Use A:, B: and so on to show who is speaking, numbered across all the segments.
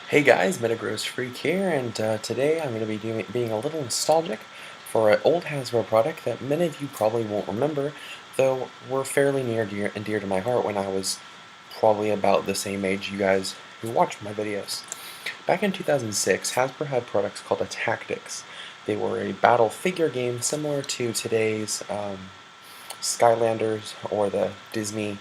A: Hey guys, Metagross Freak here, and today I'm going to be being a little nostalgic for an old Hasbro product that many of you probably won't remember, though were fairly near dear and dear to my heart when I was probably about the same age you guys who watch my videos. Back in 2006, Hasbro had products called Attacktix. They were a battle figure game similar to today's Skylanders or the Disney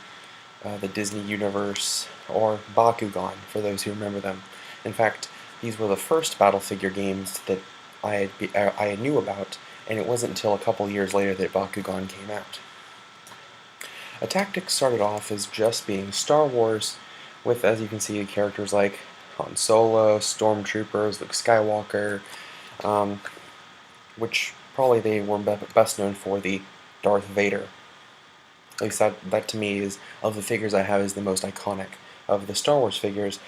A: universe, or Bakugan, for those who remember them. In fact, these were the first battle figure games that I knew about, and it wasn't until a couple years later that Bakugan came out. Attacktix started off as just being Star Wars, with, as you can see, characters like Han Solo, Stormtroopers, Luke Skywalker, um, which probably they were best known for the Darth Vader. At least that to me is, of the figures I have, is the most iconic. Of the Star Wars figures,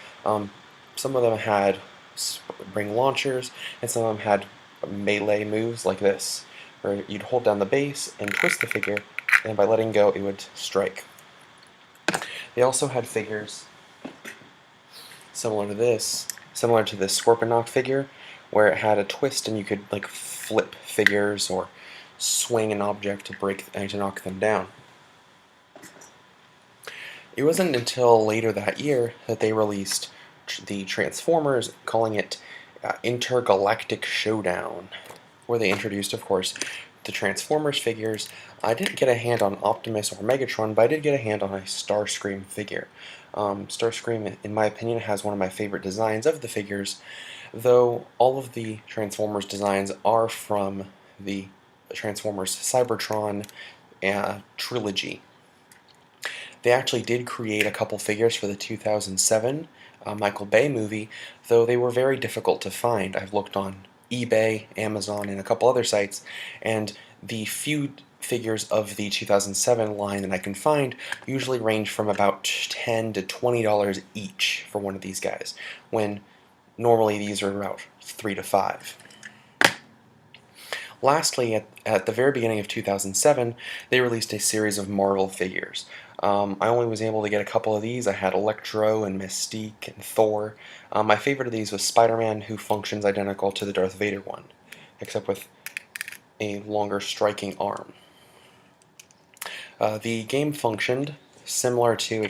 A: some of them had ring launchers, and some of them had melee moves like this, where you'd hold down the base and twist the figure, and by letting go it would strike. They also had figures similar to this Scorponok figure, where it had a twist and you could like flip figures or swing an object to knock them down. It wasn't until later that year that they released the Transformers, calling it Intergalactic Showdown, where they introduced, of course, the Transformers figures. I didn't get a hand on Optimus or Megatron, but I did get a hand on a Starscream figure. Starscream, in my opinion, has one of my favorite designs of the figures, though all of the Transformers designs are from the Transformers Cybertron trilogy. They actually did create a couple figures for the 2007 Michael Bay movie, though they were very difficult to find. I've looked on eBay, Amazon, and a couple other sites, and the few figures of the 2007 line that I can find usually range from about $10 to $20 each for one of these guys, when normally these are about $3 to $5. Lastly, at the very beginning of 2007, they released a series of Marvel figures. I only was able to get a couple of these. I had Electro and Mystique and Thor. My favorite of these was Spider-Man, who functions identical to the Darth Vader one, except with a longer striking arm. The game functioned similar to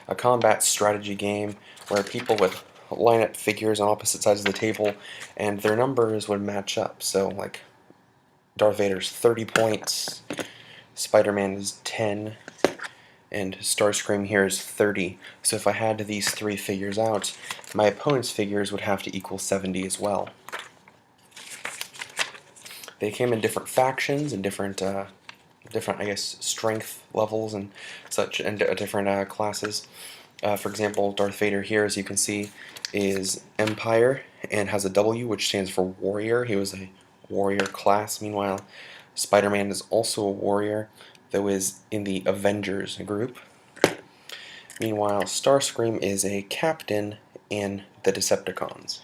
A: a combat strategy game where people would line up figures on opposite sides of the table and their numbers would match up. So, like, Darth Vader's 30 points, Spider-Man is 10, and Starscream here is 30. So if I had these three figures out, my opponent's figures would have to equal 70 as well. They came in different factions and different, I guess, strength levels and such, and different classes. For example, Darth Vader here, as you can see, is Empire and has a W, which stands for Warrior. He was a warrior class. Meanwhile, Spider-Man is also a warrior, though is in the Avengers group. Meanwhile, Starscream is a captain in the Decepticons.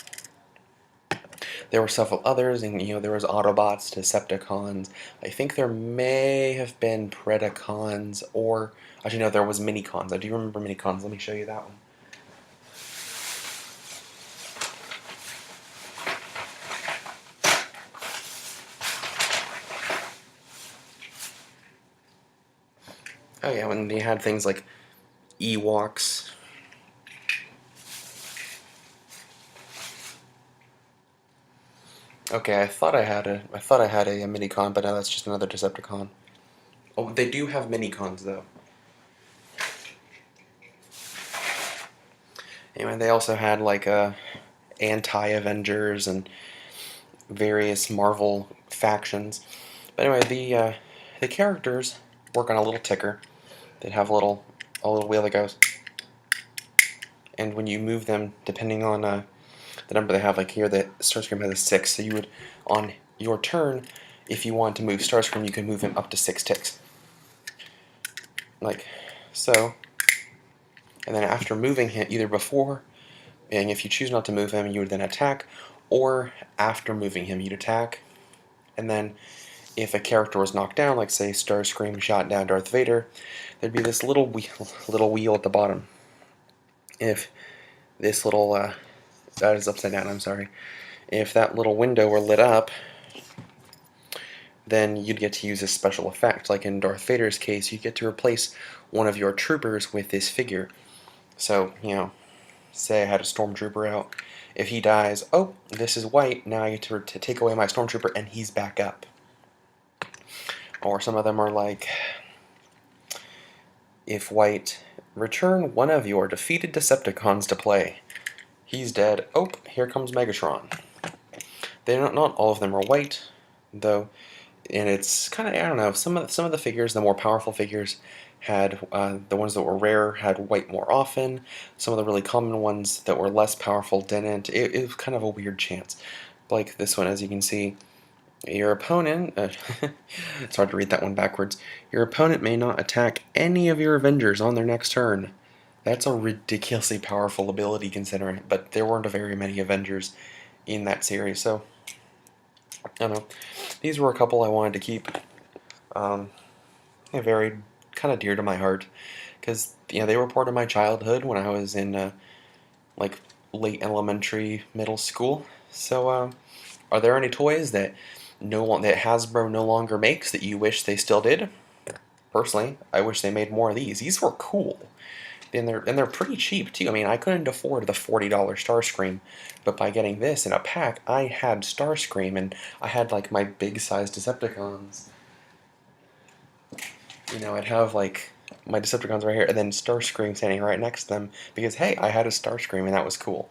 A: There were several others, and there was Autobots, Decepticons. I think there may have been Predacons, or actually no, there was Minicons. I do remember Minicons. Let me show you that one. Oh yeah, when they had things like Ewoks. Okay, I thought I had a Minicon, but now that's just another Decepticon. Oh, they do have Minicons though. Anyway, they also had like anti-Avengers and various Marvel factions. But anyway, the characters work on a little ticker. They have a little wheel that goes, and when you move them, depending on the number they have, like here, the Starscream has a 6, so you would, on your turn, if you want to move Starscream, you can move him up to 6 ticks, like so. And then after moving him, either before, and if you choose not to move him, you would then attack, or after moving him, you'd attack. And then if a character was knocked down, like say Starscream shot down Darth Vader, there'd be this little wheel at the bottom. If this little that is upside down, I'm sorry. If that little window were lit up, then you'd get to use a special effect. Like in Darth Vader's case, you get to replace one of your troopers with this figure. So, you know, say I had a stormtrooper out. If he dies, oh, this is white, now I get to take away my stormtrooper and he's back up. Or some of them are like, if white, return one of your defeated Decepticons to play. He's dead. Oh, here comes Megatron. Not all of them are white, though, and it's kind of, I don't know, some of the figures, the more powerful figures, had the ones that were rare had white more often. Some of the really common ones that were less powerful didn't. It was kind of a weird chance. Like this one, as you can see, your opponent, it's hard to read that one backwards, your opponent may not attack any of your Avengers on their next turn. That's a ridiculously powerful ability considering it, but there weren't very many Avengers in that series, so I don't know. These were a couple I wanted to keep. They're very kind of dear to my heart because they were part of my childhood when I was in like late elementary, middle school. So, are there any toys that that Hasbro no longer makes that you wish they still did? Personally, I wish they made more of these. These were cool. And they're pretty cheap too. I mean, I couldn't afford the $40 Starscream, but by getting this in a pack, I had Starscream, and I had like my big size Decepticons. I'd have like my Decepticons right here, and then Starscream standing right next to them because hey, I had a Starscream, and that was cool.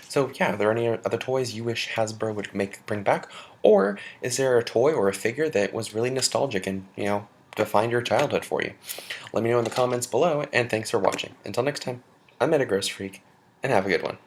A: So yeah, are there any other toys you wish Hasbro would bring back, or is there a toy or a figure that was really nostalgic and defined your childhood for you? Let me know in the comments below, and thanks for watching. Until next time, I'm Metagross Freak, and have a good one.